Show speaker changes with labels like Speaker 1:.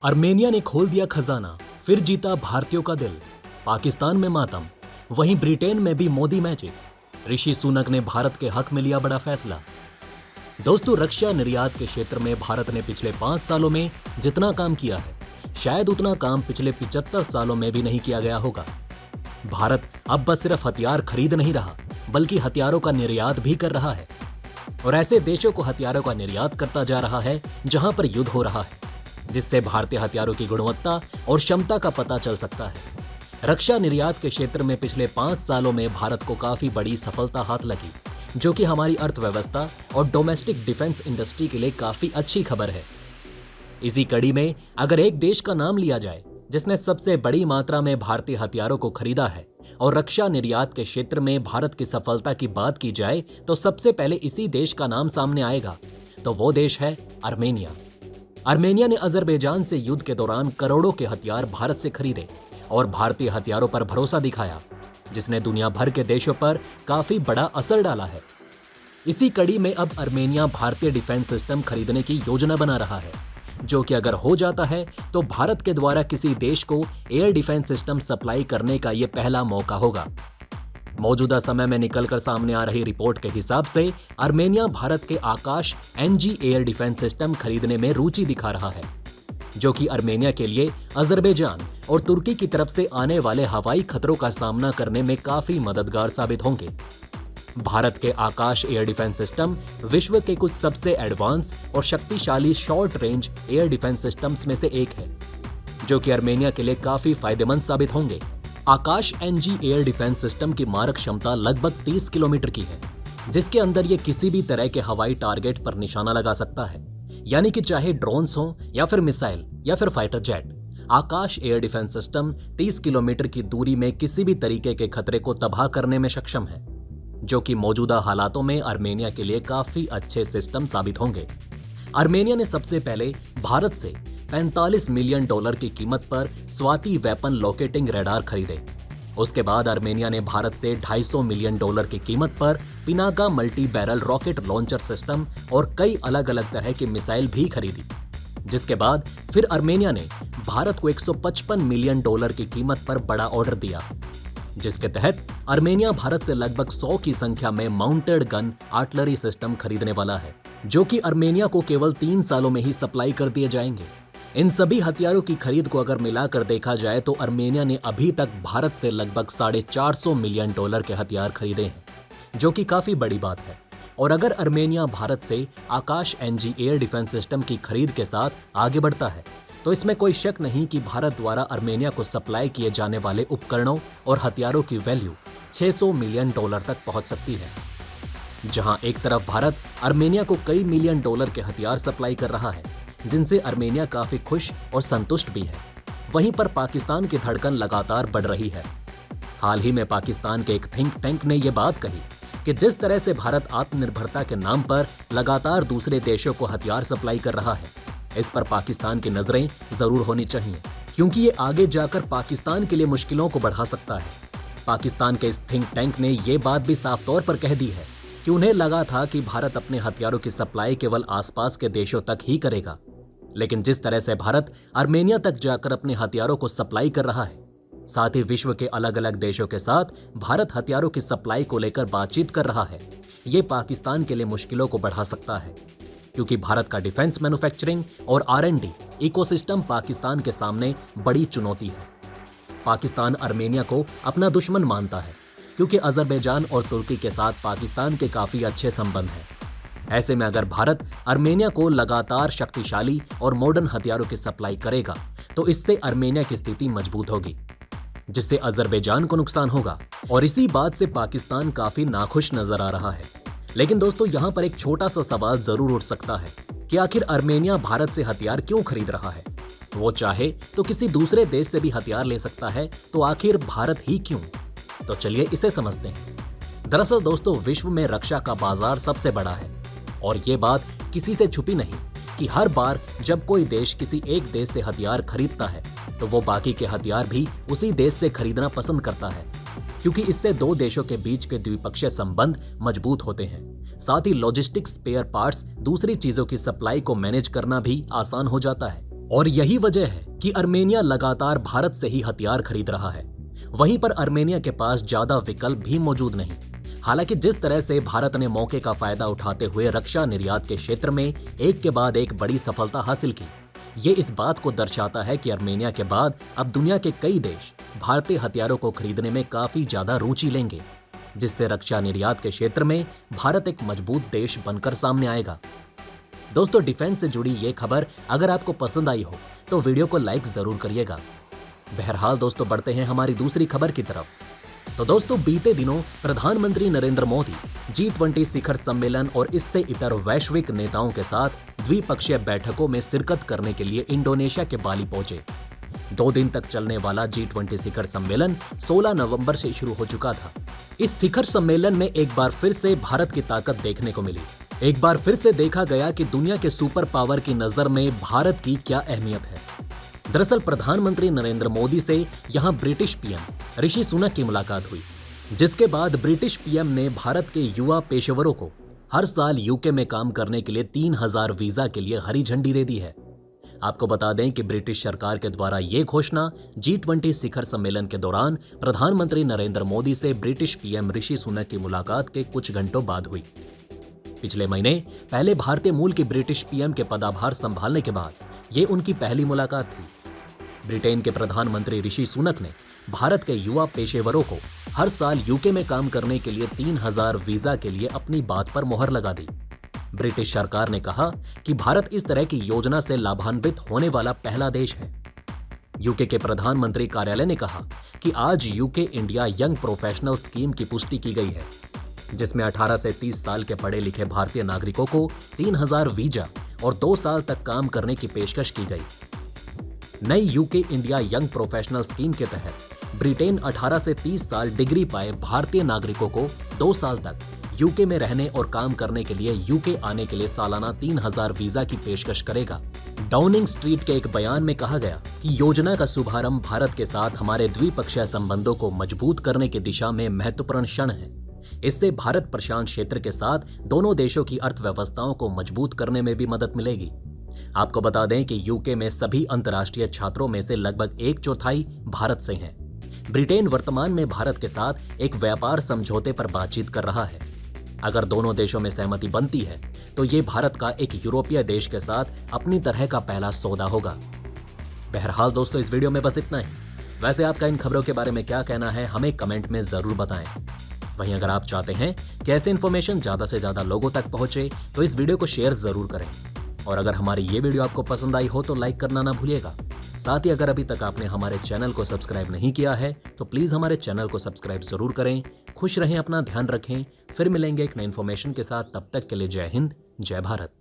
Speaker 1: Armenia ने खोल दिया खजाना, फिर जीता भारतीयों का दिल। पाकिस्तान में मातम, वहीं ब्रिटेन में भी मोदी मैजिक। ऋषि सुनक ने भारत के हक में लिया बड़ा फैसला। दोस्तों, रक्षा निर्यात के क्षेत्र में भारत ने पिछले 5 सालों में जितना काम किया है, शायद उतना काम पिछले 75 सालों में भी नहीं किया गया होगा। भारत अब बस सिर्फ हथियार खरीद नहीं रहा, बल्कि हथियारों का निर्यात भी कर रहा है, और ऐसे देशों को हथियारों का निर्यात करता जा रहा है जहां पर युद्ध हो रहा है, जिससे भारतीय हथियारों की गुणवत्ता और क्षमता का पता चल सकता है। रक्षा निर्यात के क्षेत्र में पिछले 5 सालों में भारत को काफी बड़ी सफलता हाथ लगी, जो कि हमारी अर्थव्यवस्था और डोमेस्टिक डिफेंस इंडस्ट्री के लिए काफी अच्छी खबर है। इसी कड़ी में अगर एक देश का नाम लिया जाए जिसने सबसे बड़ी मात्रा में भारतीय हथियारों को खरीदा है और रक्षा निर्यात के क्षेत्र में भारत की सफलता की बात की जाए, तो सबसे पहले इसी देश का नाम सामने आएगा। तो वो देश है आर्मेनिया। आर्मेनिया ने अजरबैजान से युद्ध के दौरान करोड़ों के हथियार भारत से खरीदे और भारतीय हथियारों पर भरोसा दिखाया, जिसने दुनिया भर के देशों पर काफी बड़ा असर डाला है। इसी कड़ी में अब आर्मेनिया भारतीय डिफेंस सिस्टम खरीदने की योजना बना रहा है, जो कि अगर हो जाता है तो भारत के द्वारा किसी देश को एयर डिफेंस सिस्टम सप्लाई करने का यह पहला मौका होगा। मौजूदा समय में निकलकर सामने आ रही रिपोर्ट के हिसाब से आर्मेनिया भारत के आकाश NG एयर डिफेंस सिस्टम खरीदने में रुचि दिखा रहा है, जो कि आर्मेनिया के लिए अजरबैजान और तुर्की की तरफ से आने वाले हवाई खतरों का सामना करने में काफी मददगार साबित होंगे। भारत के आकाश एयर डिफेंस सिस्टम विश्व के कुछ सबसे एडवांस और शक्तिशाली short range air defence systems में से एक है, जो कि आर्मेनिया के लिए काफी फायदेमंद साबित होंगे। आकाश NG एयर डिफेंस सिस्टम की मारक क्षमता लगभग 30 किलोमीटर की है, जिसके अंदर ये किसी भी तरह के हवाई टारगेट पर निशाना लगा सकता है, यानी कि चाहे ड्रोन्स हो या फिर मिसाइल या फिर फाइटर जेट। आकाश एयर डिफेंस सिस्टम 30 किलोमीटर की दूरी में किसी भी तरीके के खतरे को तबाह करने में सक्षम है, जो कि मौजूदा हालातों में आर्मेनिया के लिए काफी अच्छे सिस्टम साबित होंगे। आर्मेनिया ने सबसे पहले भारत से $45 मिलियन की कीमत पर स्वाति वेपन लोकेटिंग रडार खरीदे। उसके बाद आर्मेनिया ने भारत से $250 मिलियन की कीमत पर Pinaka multi barrel rocket launcher system और कई अलग अलग तरह की मिसाइल भी खरीदी। जिसके बाद फिर आर्मेनिया ने भारत को $155 मिलियन की कीमत पर बड़ा ऑर्डर दिया, जिसके तहत आर्मेनिया भारत से लगभग 100 की संख्या में माउंटेड गन आर्टिलरी सिस्टम खरीदने वाला है, जो कि आर्मेनिया को केवल 3 सालों में ही सप्लाई कर दिए जाएंगे। इन सभी हथियारों की खरीद को अगर मिलाकर देखा जाए तो आर्मेनिया ने अभी तक भारत से लगभग $450 मिलियन के हथियार खरीदे हैं, जो कि काफी बड़ी बात है। और अगर आर्मेनिया भारत से आकाश NG एयर डिफेंस सिस्टम की खरीद के साथ आगे बढ़ता है, तो इसमें कोई शक नहीं कि भारत द्वारा आर्मेनिया को सप्लाई किए जाने वाले उपकरणों और हथियारों की वैल्यू $600 मिलियन तक पहुंच सकती है। जहां एक तरफ भारत आर्मेनिया को कई मिलियन डॉलर के हथियार सप्लाई कर रहा है, जिनसे आर्मेनिया काफी खुश और संतुष्ट भी है, वहीं पर पाकिस्तान की धड़कन लगातार बढ़ रही है। हाल ही में पाकिस्तान के एक थिंक टैंक ने यह बात कही कि जिस तरह से भारत आत्मनिर्भरता के नाम पर लगातार दूसरे देशों को हथियार सप्लाई कर रहा है, इस पर पाकिस्तान की नजरें जरूर होनी चाहिए, क्योंकि ये आगे जाकर पाकिस्तान के लिए मुश्किलों को बढ़ा सकता है। पाकिस्तान के इस थिंक टैंक ने यह बात भी साफ तौर पर कह दी है कि उन्हें लगा था कि भारत अपने हथियारों की सप्लाई केवल आसपास के देशों तक ही करेगा, लेकिन जिस तरह से भारत आर्मेनिया तक जाकर अपने हथियारों को सप्लाई कर रहा है, साथ ही विश्व के अलग अलग देशों के साथ भारत हथियारों की सप्लाई को लेकर बातचीत कर रहा है, ये पाकिस्तान के लिए मुश्किलों को बढ़ा सकता है, क्योंकि भारत का डिफेंस मैन्युफैक्चरिंग और R&D इकोसिस्टम पाकिस्तान के सामने बड़ी चुनौती है। पाकिस्तान आर्मेनिया को अपना दुश्मन मानता है, क्योंकि अजरबैजान और तुर्की के साथ पाकिस्तान के काफी अच्छे संबंध हैं। ऐसे में अगर भारत आर्मेनिया को लगातार शक्तिशाली और मॉडर्न हथियारों की सप्लाई करेगा, तो इससे आर्मेनिया की स्थिति मजबूत होगी, जिससे अजरबैजान को नुकसान होगा, और इसी बात से पाकिस्तान काफी नाखुश नजर आ रहा है। लेकिन दोस्तों, यहाँ पर एक छोटा सा सवाल जरूर उठ सकता है कि आखिर आर्मेनिया भारत से हथियार क्यों खरीद रहा है? वो चाहे तो किसी दूसरे देश से भी हथियार ले सकता है, तो आखिर भारत ही क्यों? तो चलिए इसे समझते हैं। दरअसल दोस्तों, विश्व में रक्षा का बाजार सबसे बड़ा है, और ये बात किसी से छुपी नहीं कि हर बार जब कोई देश किसी एक देश से हथियार खरीदता है, तो वो बाकी के हथियार भी उसी देश से खरीदना पसंद करता है, क्योंकि इससे दो देशों के बीच के द्विपक्षीय संबंध मजबूत होते हैं। साथ ही लॉजिस्टिक्स, स्पेयर पार्ट्स, दूसरी चीजों की सप्लाई को मैनेज करना भी आसान हो जाता है। और यही वजह है कि अर्मेनिया लगातार भारत से ही हथियार खरीद रहा है। वहीं पर अर्मेनिया के पास ज्यादा विकल्प भी मौजूद नहीं। हालांकि जिस तरह से भारत ने मौके का फायदा उठाते हुए रक्षा निर्यात के क्षेत्र में एक के बाद एक बड़ी सफलता हासिल की, ये इस बात को दर्शाता है कि अर्मेनिया के बाद अब दुनिया के कई देश भारतीय हथियारों को खरीदने में काफी ज्यादा रुचि लेंगे, जिससे रक्षा निर्यात के क्षेत्र में भारत एक मजबूत देश बनकर सामने आएगा। दोस्तों, डिफेंस से जुड़ी ये खबर अगर आपको पसंद आई हो तो वीडियो को लाइक जरूर करिएगा। बहरहाल दोस्तों, बढ़ते हैं हमारी दूसरी खबर की तरफ। तो दोस्तों, बीते दिनों प्रधानमंत्री नरेंद्र मोदी G20 शिखर सम्मेलन और इससे इतर वैश्विक नेताओं के साथ द्विपक्षीय बैठकों में शिरकत करने के लिए इंडोनेशिया के बाली पहुंचे। 2 दिन तक चलने वाला G20 शिखर सम्मेलन 16 नवंबर से शुरू हो चुका था। इस शिखर सम्मेलन में एक बार फिर से भारत की ताकत देखने को मिली। एक बार फिर से देखा गया कि दुनिया के सुपर पावर की नजर में भारत की क्या अहमियत है। दरअसल प्रधानमंत्री नरेंद्र मोदी से यहां ब्रिटिश पीएम ऋषि सुनक की मुलाकात हुई, जिसके बाद ब्रिटिश पीएम ने भारत के युवा पेशेवरों को हर साल यूके में काम करने के लिए 3000 वीजा के लिए हरी झंडी दे दी है। आपको बता दें कि ब्रिटिश सरकार के द्वारा ये घोषणा G20 शिखर सम्मेलन के दौरान प्रधानमंत्री नरेंद्र मोदी से ब्रिटिश पीएम ऋषि सुनक की मुलाकात के कुछ घंटों बाद हुई। पिछले महीने पहले भारतीय मूल के ब्रिटिश पीएम के पदभार संभालने के बाद ये उनकी पहली मुलाकात थी। ब्रिटेन के प्रधानमंत्री ऋषि सुनक ने भारत के युवा पेशेवरों को हर साल यूके में काम करने के लिए 3000 वीजा के लिए अपनी बात पर मोहर लगा दी। ब्रिटिश सरकार ने कहा कि भारत इस तरह की योजना से लाभान्वित होने वाला पहला देश है। यूके के प्रधानमंत्री कार्यालय ने कहा कि आज UK India young professional scheme की पुष्टि की गई है, जिसमें 18 से 30 साल के पढ़े लिखे भारतीय नागरिकों को 3000 वीजा और 2 साल तक काम करने की पेशकश की गई। नई UK India young professional scheme के तहत ब्रिटेन 18 से 30 साल डिग्री पाए भारतीय नागरिकों को 2 साल तक यूके में रहने और काम करने के लिए यूके आने के लिए सालाना 3000 वीजा की पेशकश करेगा। डाउनिंग स्ट्रीट के एक बयान में कहा गया कि योजना का शुभारंभ भारत के साथ हमारे द्विपक्षीय संबंधों को मजबूत करने की दिशा में महत्वपूर्ण क्षण है। इससे भारत प्रशांत क्षेत्र के साथ दोनों देशों की अर्थव्यवस्थाओं को मजबूत करने में भी मदद मिलेगी। आपको बता दें कि यूके में सभी अंतर्राष्ट्रीय छात्रों में से लगभग 1/4 भारत से हैं। ब्रिटेन वर्तमान में भारत के साथ एक व्यापार समझौते पर बातचीत कर रहा है। अगर दोनों देशों में सहमति बनती है तो ये भारत का एक यूरोपीय देश के साथ अपनी तरह का पहला सौदा होगा। बहरहाल दोस्तों, इस वीडियो में बस इतना ही। वैसे आपका इन खबरों के बारे में क्या कहना है, हमें कमेंट में जरूर बताएं। वहीं अगर आप चाहते हैं कि ऐसे इन्फॉर्मेशन ज्यादा से ज्यादा लोगों तक पहुंचे तो इस वीडियो को शेयर जरूर करें। और अगर हमारी ये वीडियो आपको पसंद आई हो तो लाइक करना ना भूलिएगा। साथ ही अगर अभी तक आपने हमारे चैनल को सब्सक्राइब नहीं किया है तो प्लीज हमारे चैनल को सब्सक्राइब जरूर करें। खुश रहें, अपना ध्यान रखें। फिर मिलेंगे एक नई इन्फॉर्मेशन के साथ। तब तक के लिए जय हिंद, जय भारत।